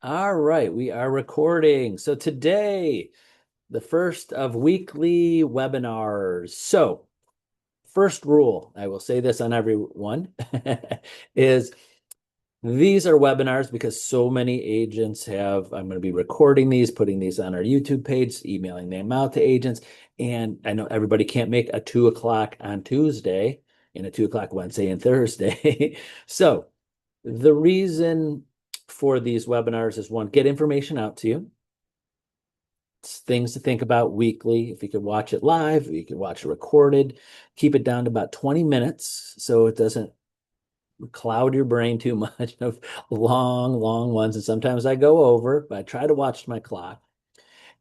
All right, we are recording. So today, the first of weekly webinars. So, first rule, I will say this on every one, is these are webinars because so many agents have. I'm going to be recording these, putting these on our YouTube page, emailing them out to agents. And I know everybody can't make a 2 o'clock on Tuesday and a 2 o'clock Wednesday and Thursday. So, the reason for these webinars is one, get information out to you. It's things to think about weekly. If you could watch it live, you could watch it recorded, keep it down to about 20 minutes so it doesn't cloud your brain too much of long, long ones. And sometimes I go over, but I try to watch my clock.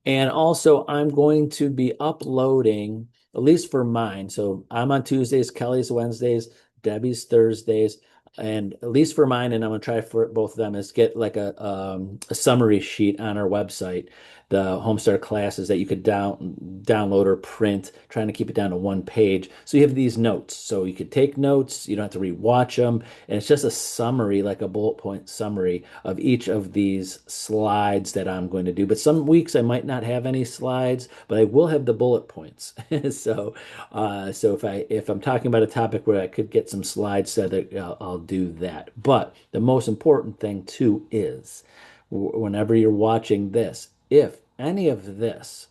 And also, I'm going to be uploading, at least for mine. So I'm on Tuesdays, Kelly's Wednesdays, Debbie's Thursdays, and at least for mine, and I'm going to try for both of them, is get like a summary sheet on our website, the Homestar classes that you could download or print, trying to keep it down to one page. So you have these notes. So you could take notes, you don't have to rewatch them, and it's just a summary, like a bullet point summary of each of these slides that I'm going to do. But some weeks I might not have any slides, but I will have the bullet points. So if I'm talking about a topic where I could get some slides set, I'll do that. But the most important thing too is whenever you're watching this, if any of this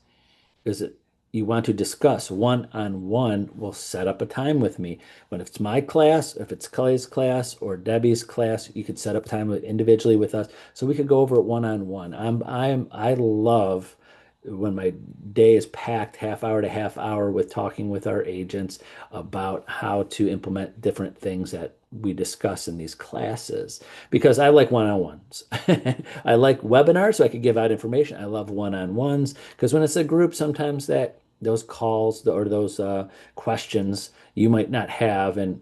is it you want to discuss one-on-one, we'll set up a time with me. When it's my class, if it's Clay's class or Debbie's class, you could set up time individually with us so we could go over it one-on-one. I love when my day is packed half hour to half hour with talking with our agents about how to implement different things that we discuss in these classes because I like one-on-ones. I like webinars so I could give out information. I love one-on-ones because when it's a group, sometimes that those calls or those questions you might not have, and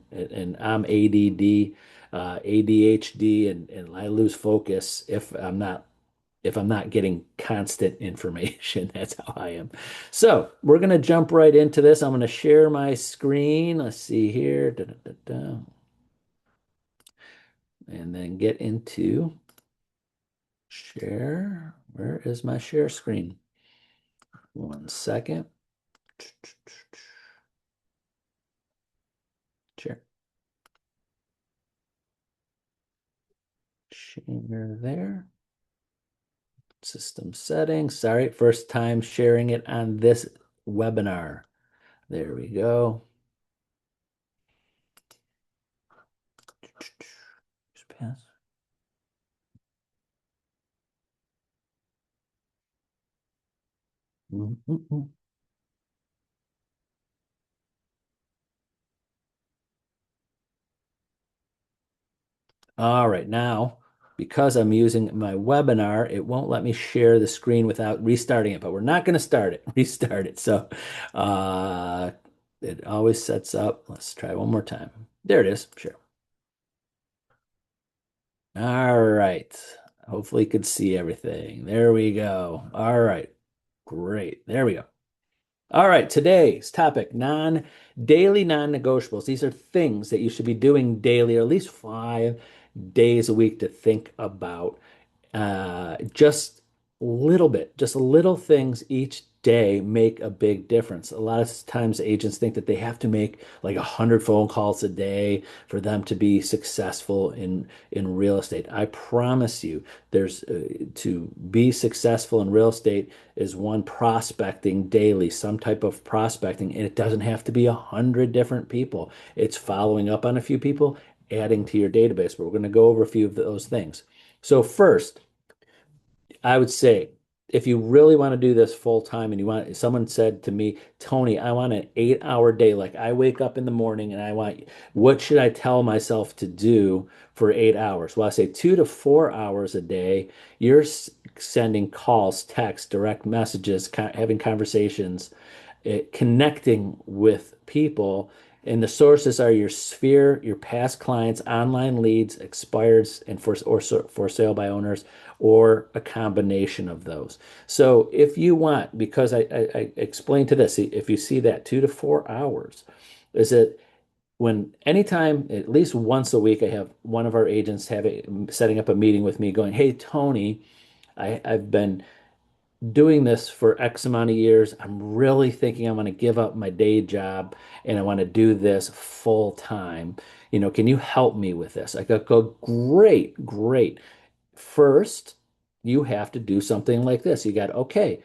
I'm ADD, ADHD, and I lose focus if I'm not getting constant information. That's how I am. So we're gonna jump right into this. I'm gonna share my screen. Let's see here. Da, da, da, da. And then get into share. Where is my share screen? One second. Share. Share there. System settings. Sorry, first time sharing it on this webinar. There we go. Just pass. Mm-mm-mm. All right, now, because I'm using my webinar, it won't let me share the screen without restarting it, but we're not going to start it, restart it. So uh, it always sets up. Let's try one more time. There it is. Sure. All right. Hopefully you could see everything. There we go. All right. Great. There we go. All right, today's topic, daily non-negotiables. These are things that you should be doing daily, or at least 5 days a week to think about. Just just little things each day make a big difference. A lot of times agents think that they have to make like 100 phone calls a day for them to be successful in real estate. I promise you, there's to be successful in real estate is one prospecting daily, some type of prospecting, and it doesn't have to be 100 different people. It's following up on a few people, adding to your database. But we're going to go over a few of those things. So first, I would say if you really want to do this full time and someone said to me, Tony, I want an 8 hour day. Like I wake up in the morning and what should I tell myself to do for 8 hours? Well, I say 2 to 4 hours a day. You're sending calls, texts, direct messages, having conversations, connecting with people. And the sources are your sphere, your past clients, online leads, expireds, and for sale by owners, or a combination of those. So if you want, because I explained to this, if you see that 2 to 4 hours, is it when anytime, at least once a week, I have one of our agents setting up a meeting with me going, "Hey, Tony, I've been doing this for X amount of years. I'm really thinking I'm going to give up my day job and I want to do this full time. Can you help me with this?" Go, great, great. First, you have to do something like this. Okay,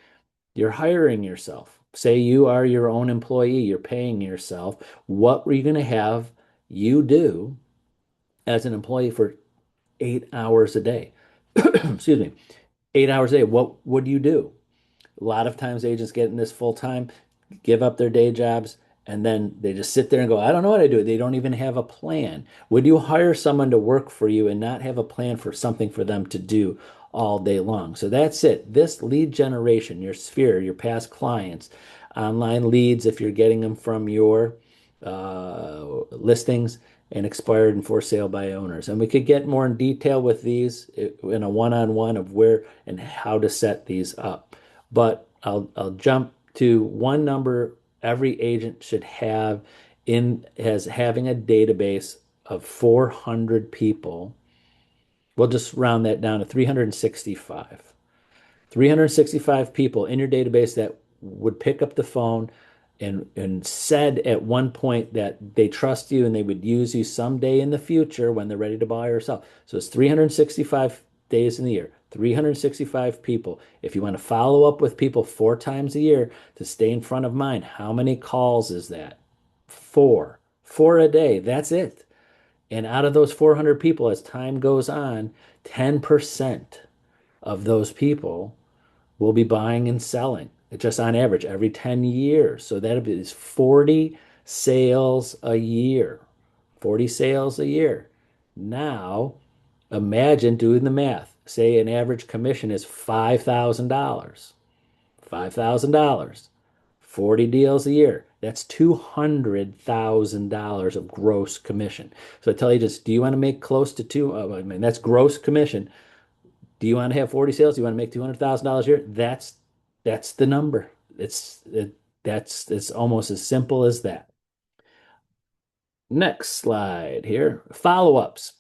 you're hiring yourself. Say you are your own employee, you're paying yourself. What were you going to have you do as an employee for 8 hours a day? Excuse me, 8 hours a day. What would you do? A lot of times agents get in this full time, give up their day jobs, and then they just sit there and go, "I don't know what I do." They don't even have a plan. Would you hire someone to work for you and not have a plan for something for them to do all day long? So that's it. This lead generation, your sphere, your past clients, online leads, if you're getting them from your listings, and expired and for sale by owners. And we could get more in detail with these in a one-on-one of where and how to set these up. But I'll jump to one number every agent should have in as having a database of 400 people. We'll just round that down to 365. 365 people in your database that would pick up the phone and said at one point that they trust you and they would use you someday in the future when they're ready to buy or sell. So it's 365 days in the year, 365 people. If you want to follow up with people 4 times a year to stay in front of mind, how many calls is that? Four a day. That's it. And out of those 400 people, as time goes on, 10% of those people will be buying and selling just on average every 10 years. So that is 40 sales a year. 40 sales a year. Now, imagine doing the math. Say an average commission is $5,000. $5,000. 40 deals a year. That's $200,000 of gross commission. So I tell you just, do you want to make close to two? I mean, that's gross commission. Do you want to have 40 sales? Do you want to make $200,000 a year? That's the number. It's almost as simple as that. Next slide here. Follow-ups.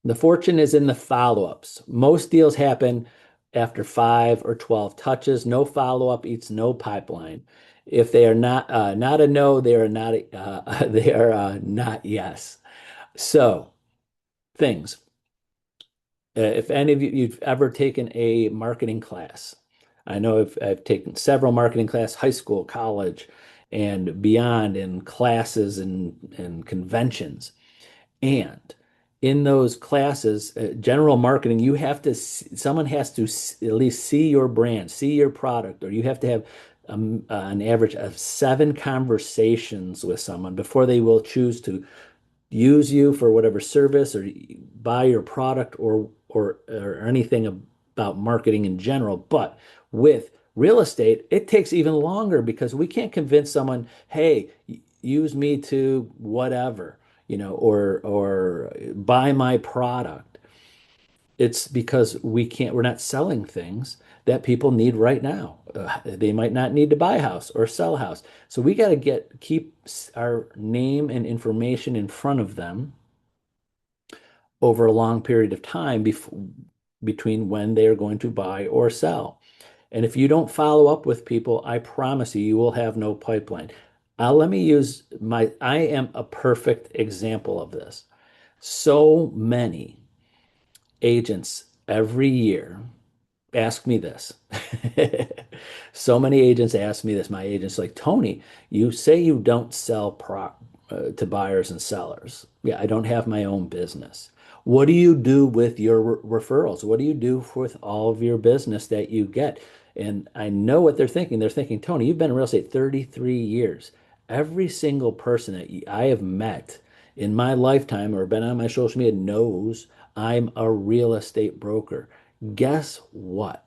The fortune is in the follow-ups. Most deals happen after 5 or 12 touches. No follow-up eats no pipeline. If they are not a no, they are not they are not yes. So things. If any of you've ever taken a marketing class, I know I've taken several marketing class, high school, college, and beyond, in classes and conventions. And in those classes, general marketing, you have to, someone has to at least see your brand, see your product, or you have to have an average of 7 conversations with someone before they will choose to use you for whatever service or buy your product or anything about marketing in general. But with real estate, it takes even longer because we can't convince someone, "Hey, use me to whatever, or buy my product." It's because we're not selling things that people need right now. They might not need to buy a house or sell a house. So we got to keep our name and information in front of them over a long period of time between when they are going to buy or sell. And if you don't follow up with people, I promise you, you will have no pipeline. Let me use I am a perfect example of this. So many agents every year ask me this. So many agents ask me this. My agents like, "Tony, you say you don't sell to buyers and sellers." Yeah, I don't have my own business. What do you do with your referrals? What do you do with all of your business that you get? And I know what they're thinking. They're thinking, "Tony, you've been in real estate 33 years. Every single person that I have met in my lifetime or been on my social media knows I'm a real estate broker." Guess what?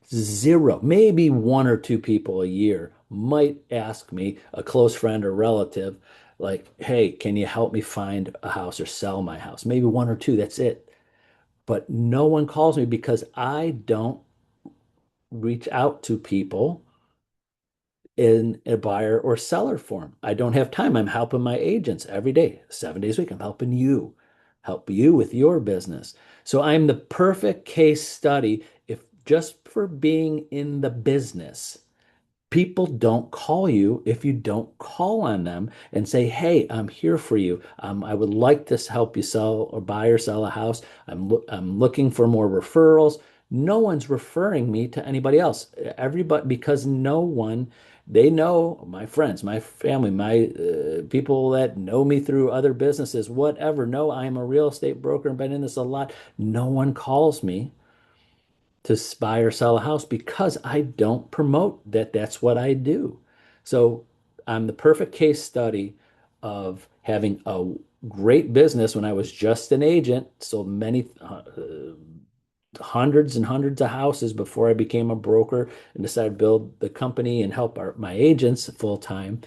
Zero, maybe 1 or 2 people a year might ask me, a close friend or relative, like, "Hey, can you help me find a house or sell my house?" Maybe one or two, that's it. But no one calls me because I don't reach out to people in a buyer or seller form. I don't have time. I'm helping my agents every day, 7 days a week. I'm help you with your business. So I'm the perfect case study if just for being in the business. People don't call you if you don't call on them and say, "Hey, I'm here for you. I would like to help you sell or buy or sell a house. I'm looking for more referrals." No one's referring me to anybody else. Everybody, because no one, they know my friends, my family, my people that know me through other businesses, whatever. Know I'm a real estate broker and been in this a lot. No one calls me to buy or sell a house because I don't promote that that's what I do. So I'm the perfect case study of having a great business when I was just an agent, sold many hundreds and hundreds of houses before I became a broker and decided to build the company and help my agents full time.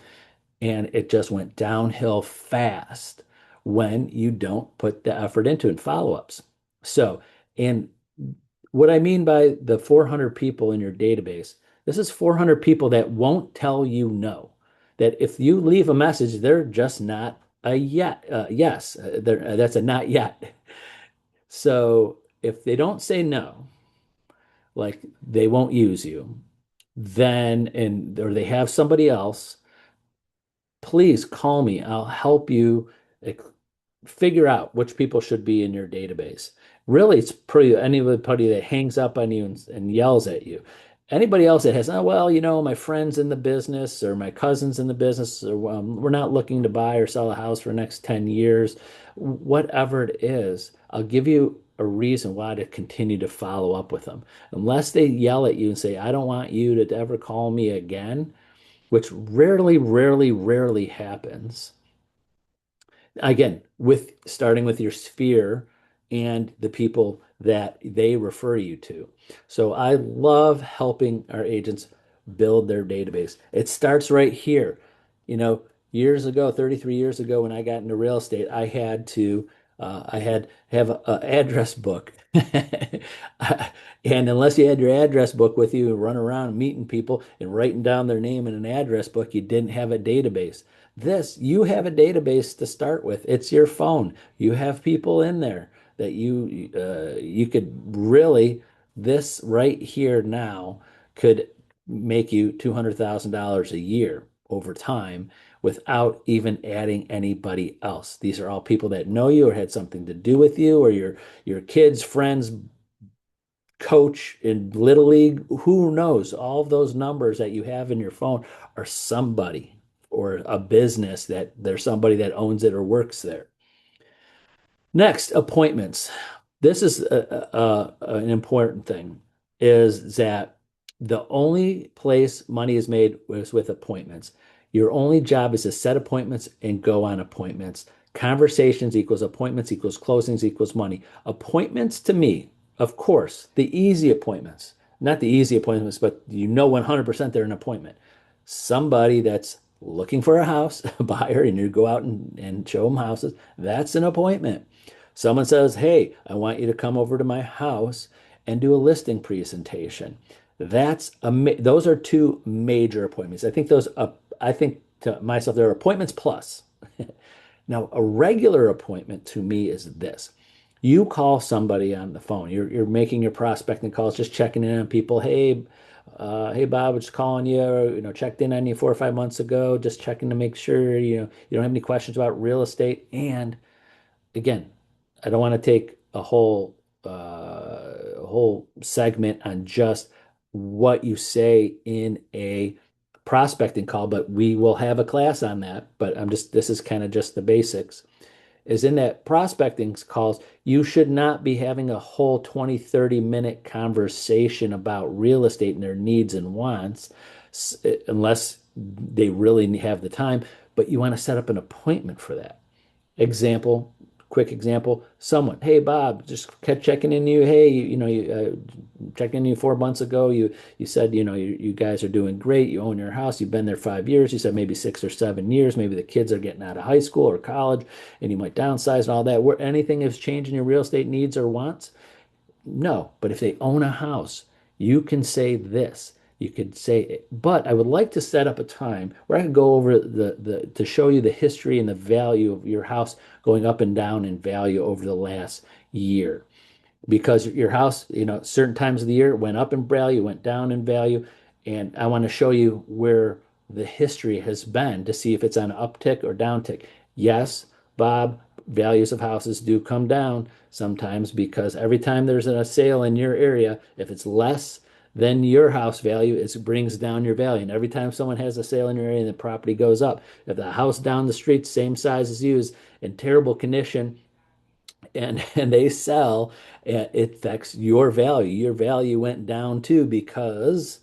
And it just went downhill fast when you don't put the effort into it, follow-ups. So, and what I mean by the 400 people in your database, this is 400 people that won't tell you no. That if you leave a message, they're just not a yet, yes, that's a not yet. So if they don't say no, like they won't use you, then, and or they have somebody else, please call me. I'll help you figure out which people should be in your database. Really, it's pretty anybody that hangs up on you and yells at you. Anybody else that has, oh, well, my friend's in the business or my cousin's in the business, or we're not looking to buy or sell a house for the next 10 years, whatever it is, I'll give you a reason why to continue to follow up with them. Unless they yell at you and say, I don't want you to ever call me again, which rarely, rarely, rarely happens. Again, with starting with your sphere and the people that they refer you to. So I love helping our agents build their database. It starts right here. You know, years ago, 33 years ago, when I got into real estate, I had have an address book. And unless you had your address book with you and run around meeting people and writing down their name in an address book, you didn't have a database. This, you have a database to start with. It's your phone. You have people in there that you could really, this right here now could make you $200,000 a year over time without even adding anybody else. These are all people that know you or had something to do with you or your kids, friends, coach in Little League, who knows? All of those numbers that you have in your phone are somebody or a business that there's somebody that owns it or works there. Next, appointments. This is an important thing is that the only place money is made is with appointments. Your only job is to set appointments and go on appointments. Conversations equals appointments equals closings equals money. Appointments to me, of course, the easy appointments, not the easy appointments, but 100% they're an appointment. Somebody that's looking for a house, a buyer, and you go out and show them houses, that's an appointment. Someone says, "Hey, I want you to come over to my house and do a listing presentation." Those are two major appointments. I think to myself they're appointments plus. Now, a regular appointment to me is this. You call somebody on the phone. You're making your prospecting calls, just checking in on people. Hey, Bob, just calling you. Checked in on you 4 or 5 months ago. Just checking to make sure you don't have any questions about real estate. And again, I don't want to take a whole segment on just what you say in a prospecting call, but we will have a class on that. But this is kind of just the basics. Is in that prospecting calls, you should not be having a whole 20, 30-minute conversation about real estate and their needs and wants unless they really have the time. But you want to set up an appointment for that. Example, quick example, someone, "Hey, Bob, just kept checking in you. Hey, checking in you 4 months ago. You said, you guys are doing great. You own your house. You've been there 5 years. You said maybe 6 or 7 years. Maybe the kids are getting out of high school or college and you might downsize and all that. Where anything has changed in your real estate needs or wants?" No, but if they own a house, you can say this. You could say, but I would like to set up a time where I could go over the to show you the history and the value of your house going up and down in value over the last year because your house, certain times of the year went up in value, went down in value, and I want to show you where the history has been to see if it's on an uptick or downtick. Yes, Bob, values of houses do come down sometimes because every time there's a sale in your area, if it's less than your house value, it brings down your value. And every time someone has a sale in your area, the property goes up. If the house down the street, same size as you, is in terrible condition, and they sell, it affects your value. Your value went down too because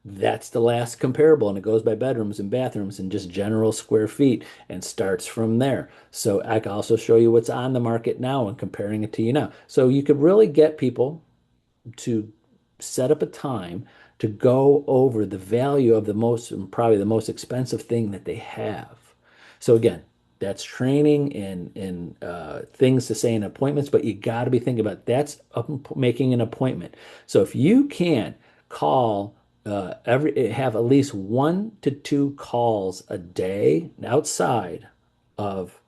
that's the last comparable, and it goes by bedrooms and bathrooms and just general square feet and starts from there. So I can also show you what's on the market now and comparing it to you now. So you could really get people to set up a time to go over the value of the most, probably the most expensive thing that they have. So again, that's training and things to say in appointments, but you got to be thinking about that's making an appointment. So if you can call have at least 1 to 2 calls a day outside of,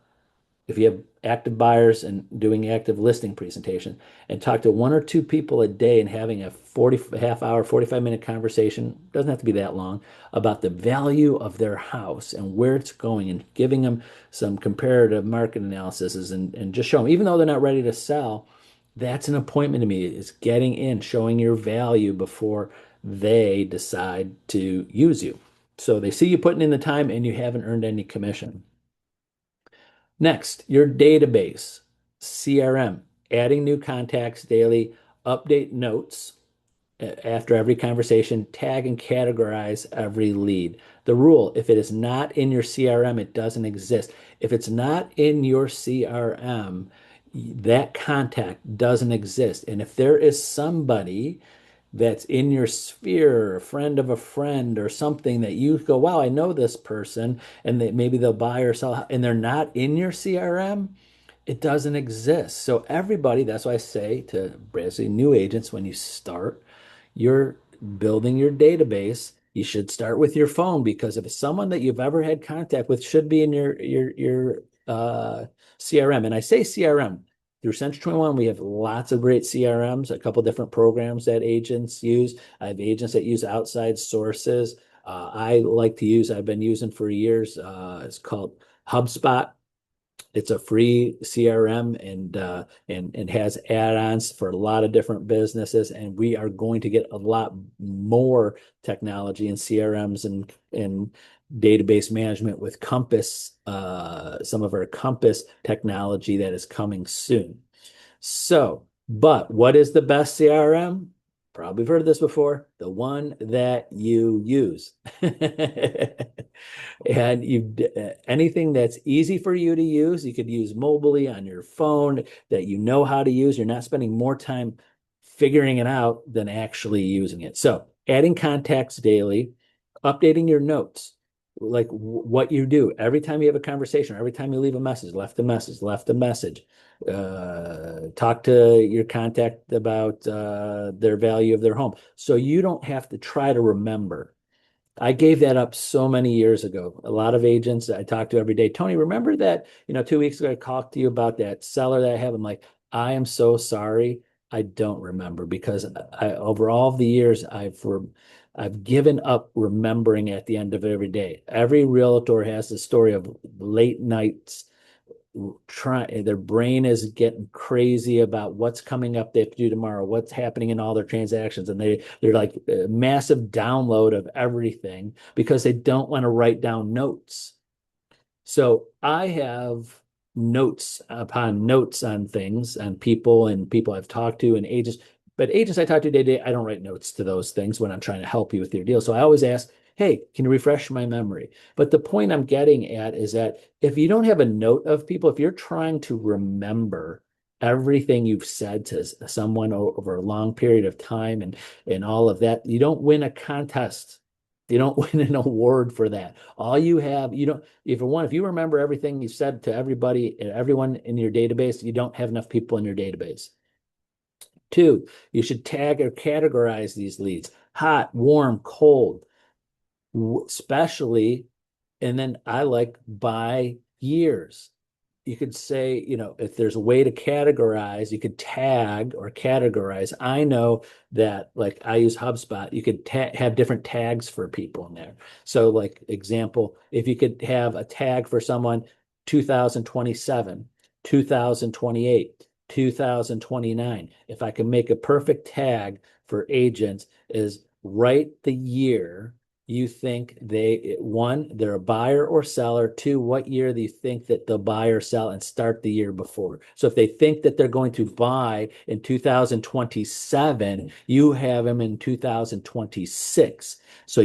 if you have active buyers and doing active listing presentation, and talk to 1 or 2 people a day and having a 40 half hour 45-minute conversation, doesn't have to be that long, about the value of their house and where it's going, and giving them some comparative market analysis, and just show them, even though they're not ready to sell, that's an appointment to me. It's getting in, showing your value before they decide to use you. So they see you putting in the time and you haven't earned any commission. Next, your database, CRM, adding new contacts daily, update notes after every conversation, tag and categorize every lead. The rule, if it is not in your CRM, it doesn't exist. If it's not in your CRM, that contact doesn't exist. And if there is somebody that's in your sphere, a friend of a friend or something that you go, wow, I know this person, and maybe they'll buy or sell, and they're not in your CRM, it doesn't exist. So everybody, that's why I say to basically new agents, when you start, you're building your database, you should start with your phone, because if it's someone that you've ever had contact with, should be in your CRM. And I say CRM through Century 21, we have lots of great CRMs, a couple different programs that agents use. I have agents that use outside sources. I like to use, I've been using for years. It's called HubSpot. It's a free CRM, and has add-ons for a lot of different businesses. And we are going to get a lot more technology in CRMs and database management with Compass, some of our Compass technology that is coming soon. So, but what is the best CRM? Probably heard this before, the one that you use. And anything that's easy for you to use, you could use mobilely on your phone, that you know how to use. You're not spending more time figuring it out than actually using it. So adding contacts daily, updating your notes, like what you do every time you have a conversation, every time you leave a message, left a message, talk to your contact about their value of their home. So you don't have to try to remember. I gave that up so many years ago. A lot of agents I talk to every day, Tony, remember that, 2 weeks ago I talked to you about that seller that I have? I'm like, I am so sorry. I don't remember, because over all of the years, I've given up remembering at the end of every day. Every realtor has the story of late nights trying, their brain is getting crazy about what's coming up they have to do tomorrow, what's happening in all their transactions, and they're like a massive download of everything because they don't want to write down notes. So I have notes upon notes on things, on people and people I've talked to, and agents. But agents I talk to day to day, I don't write notes to those things when I'm trying to help you with your deal. So I always ask, hey, can you refresh my memory? But the point I'm getting at is that if you don't have a note of people, if you're trying to remember everything you've said to someone over a long period of time, and all of that, you don't win a contest. You don't win an award for that. All you have, you don't, if you remember everything you said to everybody, everyone in your database, you don't have enough people in your database. Two, you should tag or categorize these leads. hot, warm, cold, especially. And then I like by years. You could say, if there's a way to categorize, you could tag or categorize. I know that, like, I use HubSpot. You could have different tags for people in there. So, like, example, if you could have a tag for someone 2027, 2028, 2029. If I can make a perfect tag for agents, is write the year you think one, they're a buyer or seller. Two, what year do you think that they'll buy or sell, and start the year before. So if they think that they're going to buy in 2027, you have them in 2026. So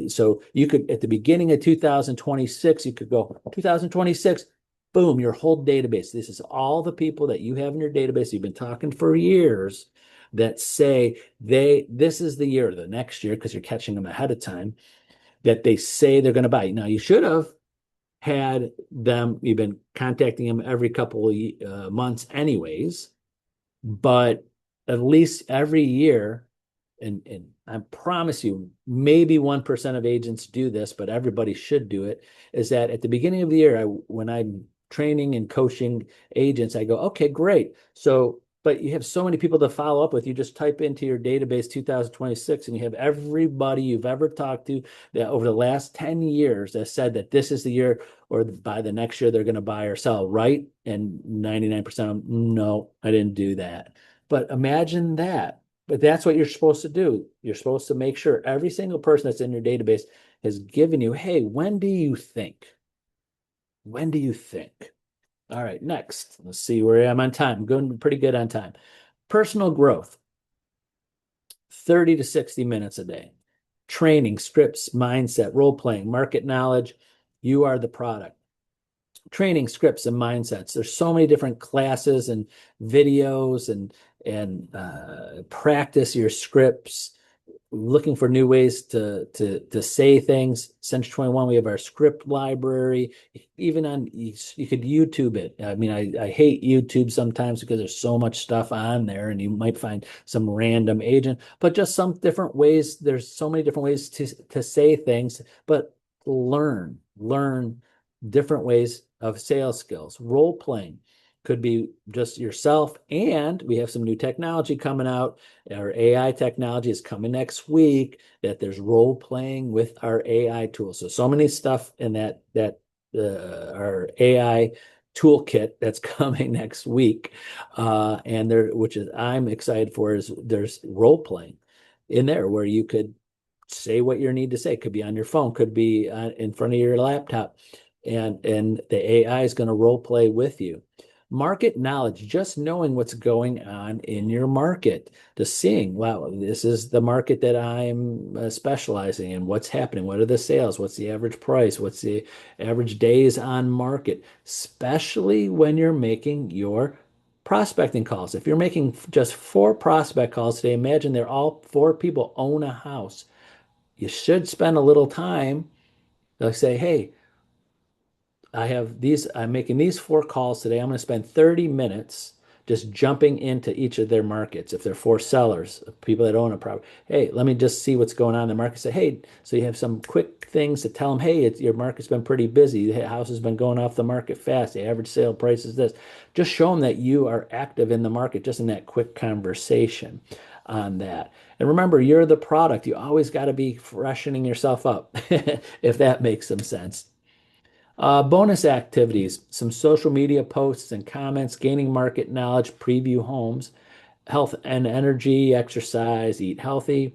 so you could, at the beginning of 2026, you could go 2026, boom, your whole database. This is all the people that you have in your database you've been talking for years, that say this is the year, the next year, because you're catching them ahead of time, that they say they're going to buy. Now, you should have had them, you've been contacting them every couple of months anyways, but at least every year, and I promise you, maybe 1% of agents do this, but everybody should do it, is that at the beginning of the year, when I'm training and coaching agents, I go, okay, great. So, but you have so many people to follow up with. You just type into your database 2026, and you have everybody you've ever talked to that over the last 10 years that said that this is the year, or by the next year they're going to buy or sell, right? And 99% of them, no, I didn't do that. But imagine that. But that's what you're supposed to do. You're supposed to make sure every single person that's in your database has given you, hey, when do you think? When do you think? All right, next. Let's see where I am on time. I'm going pretty good on time. Personal growth, 30 to 60 minutes a day. Training, scripts, mindset, role playing, market knowledge. You are the product. Training, scripts, and mindsets. There's so many different classes and videos, and practice your scripts, looking for new ways to say things. Century 21, we have our script library. Even you could YouTube it. I mean, I hate YouTube sometimes because there's so much stuff on there, and you might find some random agent, but just some different ways. There's so many different ways to say things, but learn different ways of sales skills. Role playing could be just yourself, and we have some new technology coming out. Our AI technology is coming next week, that there's role playing with our AI tools. So many stuff in our AI toolkit that's coming next week, and there, which is I'm excited for, is there's role playing in there where you could say what you need to say. It could be on your phone, could be in front of your laptop, and the AI is going to role play with you. Market knowledge, just knowing what's going on in your market, just seeing, wow, this is the market that I'm specializing in. What's happening? What are the sales? What's the average price? What's the average days on market? Especially when you're making your prospecting calls. If you're making just 4 prospect calls today, imagine they're all 4 people own a house. You should spend a little time. They'll say, hey, I'm making these 4 calls today. I'm going to spend 30 minutes just jumping into each of their markets. If they're for sellers, people that own a property, hey, let me just see what's going on in the market. Say, hey, so you have some quick things to tell them, hey, your market's been pretty busy. The house has been going off the market fast. The average sale price is this. Just show them that you are active in the market, just in that quick conversation on that. And remember, you're the product. You always got to be freshening yourself up, if that makes some sense. Bonus activities, some social media posts and comments, gaining market knowledge, preview homes, health and energy, exercise, eat healthy,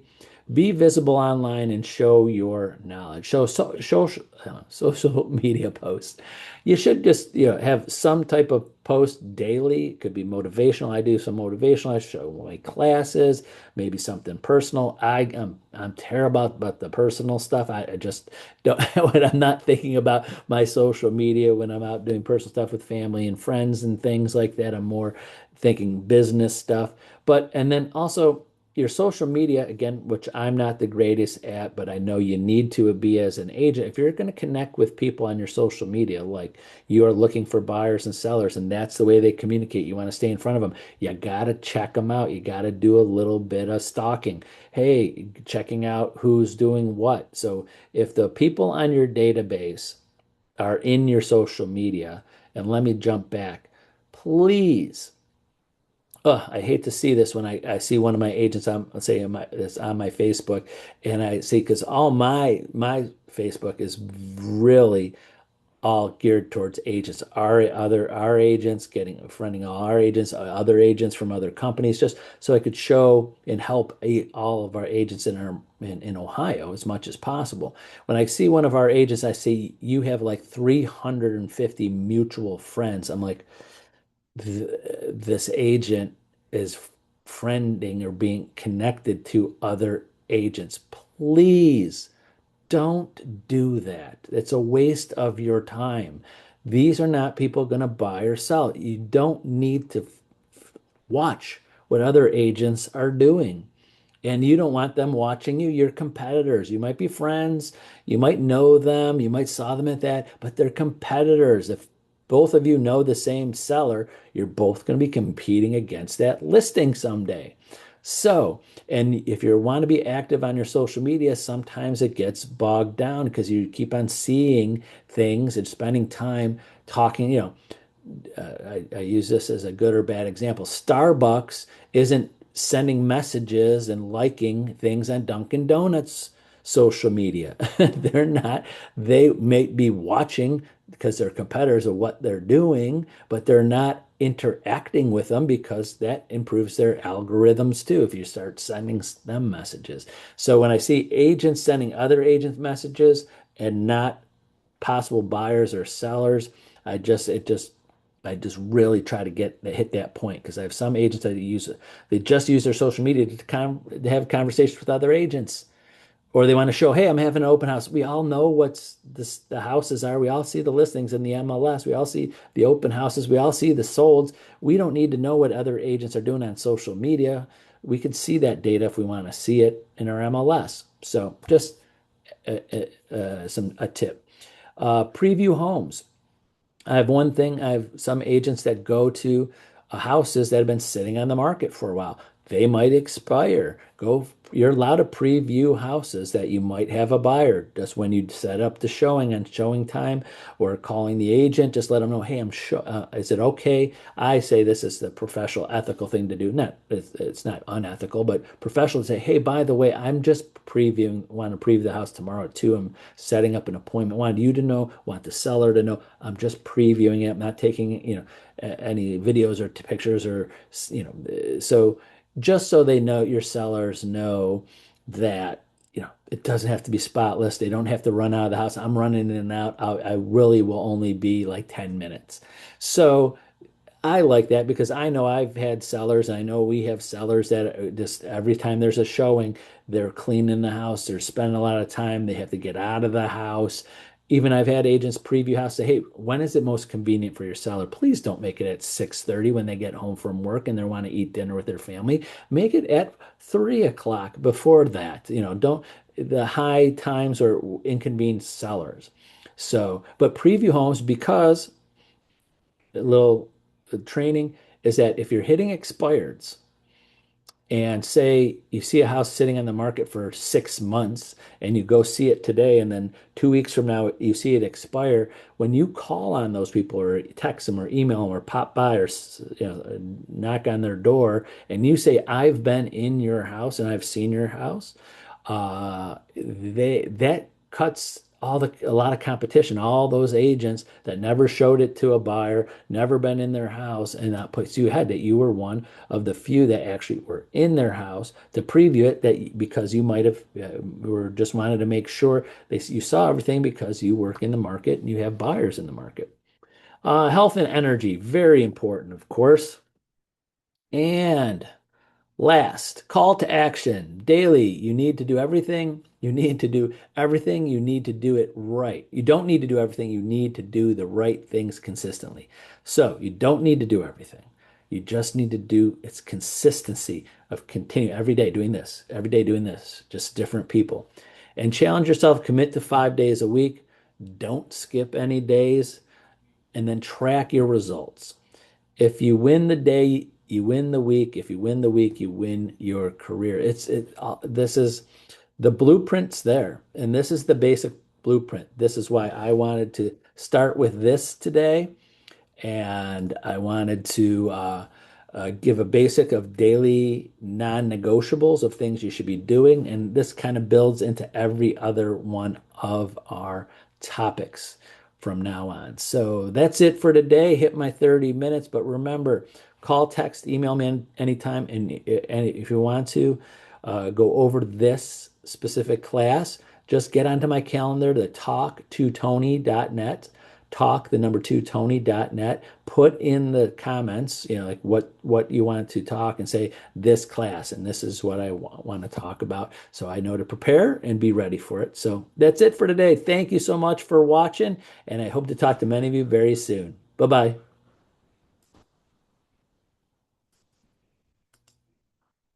be visible online and show your knowledge. Social media posts. You should just have some type of post daily. It could be motivational. I do some motivational. I show my classes, maybe something personal. I'm terrible about the personal stuff. I just don't when I'm not thinking about my social media, when I'm out doing personal stuff with family and friends and things like that. I'm more thinking business stuff. And then also your social media, again, which I'm not the greatest at, but I know you need to be as an agent. If you're going to connect with people on your social media, like you are looking for buyers and sellers, and that's the way they communicate, you want to stay in front of them, you got to check them out. You got to do a little bit of stalking. Hey, checking out who's doing what. So if the people on your database are in your social media, and let me jump back, please. I hate to see this when I see one of my agents on, let's say, it's on my Facebook, and I see because all my Facebook is really all geared towards agents, our agents getting friending all our agents, other agents from other companies, just so I could show and help all of our agents in Ohio as much as possible. When I see one of our agents, I see you have like 350 mutual friends. I'm like, this agent is friending or being connected to other agents. Please don't do that. It's a waste of your time. These are not people going to buy or sell. You don't need to watch what other agents are doing. And you don't want them watching you. You're competitors. You might be friends. You might know them. You might saw them at that, but they're competitors. If both of you know the same seller, you're both going to be competing against that listing someday. So, and if you want to be active on your social media, sometimes it gets bogged down because you keep on seeing things and spending time talking, I use this as a good or bad example. Starbucks isn't sending messages and liking things on Dunkin' Donuts social media. They're not, they may be watching because they're competitors of what they're doing, but they're not interacting with them because that improves their algorithms too if you start sending them messages. So when I see agents sending other agents messages and not possible buyers or sellers, I just it just I just really try to hit that point because I have some agents that they just use their social media to have conversations with other agents, or they want to show, hey, I'm having an open house. We all know the houses are. We all see the listings in the MLS. We all see the open houses. We all see the solds. We don't need to know what other agents are doing on social media. We can see that data if we want to see it in our MLS. So just a tip. Preview homes. I have one thing. I have some agents that go to houses that have been sitting on the market for a while. They might expire. You're allowed to preview houses that you might have a buyer. Just when you set up the showing and showing time or calling the agent, just let them know, hey, is it okay? I say this is the professional, ethical thing to do. It's not unethical, but professional to say, hey, by the way, I'm just want to preview the house tomorrow at 2. I'm setting up an appointment. Want you to know, want the seller to know. I'm just previewing it. I'm not taking, any videos or pictures or, so just so they know, your sellers know that, it doesn't have to be spotless. They don't have to run out of the house. I'm running in and out. I really will only be like 10 minutes. So I like that because I know I've had sellers. I know we have sellers that just every time there's a showing, they're cleaning the house. They're spending a lot of time. They have to get out of the house. Even I've had agents preview house say, "Hey, when is it most convenient for your seller? Please don't make it at 6:30 when they get home from work and they want to eat dinner with their family. Make it at 3 o'clock before that. Don't the high times or inconvenience sellers." So, but preview homes because a little training is that if you're hitting expireds and say you see a house sitting on the market for 6 months and you go see it today and then 2 weeks from now you see it expire, when you call on those people or text them or email them or pop by or knock on their door and you say, I've been in your house and I've seen your house, that cuts a lot of competition. All those agents that never showed it to a buyer, never been in their house, and that puts you ahead that you were one of the few that actually were in their house to preview it. That because you might have were just wanted to make sure you saw everything because you work in the market and you have buyers in the market. Health and energy, very important, of course. And last, call to action. Daily, you need to do everything. You need to do everything. You need to do it right. You don't need to do everything. You need to do the right things consistently. So you don't need to do everything. You just need to do it's consistency of continue every day doing this, every day doing this, just different people. And challenge yourself, commit to 5 days a week. Don't skip any days, and then track your results. If you win the day, you win the week. If you win the week, you win your career. This is the blueprint's there, and this is the basic blueprint. This is why I wanted to start with this today, and I wanted to give a basic of daily non-negotiables of things you should be doing, and this kind of builds into every other one of our topics from now on. So that's it for today. Hit my 30 minutes, but remember, call, text, email me anytime, and if you want to go over this specific class, just get onto my calendar to talk2tony.net, talk the number two tony.net, put in the comments, like what you want to talk, and say this class and this is what I want to talk about, so I know to prepare and be ready for it. So that's it for today. Thank you so much for watching, and I hope to talk to many of you very soon. Bye bye.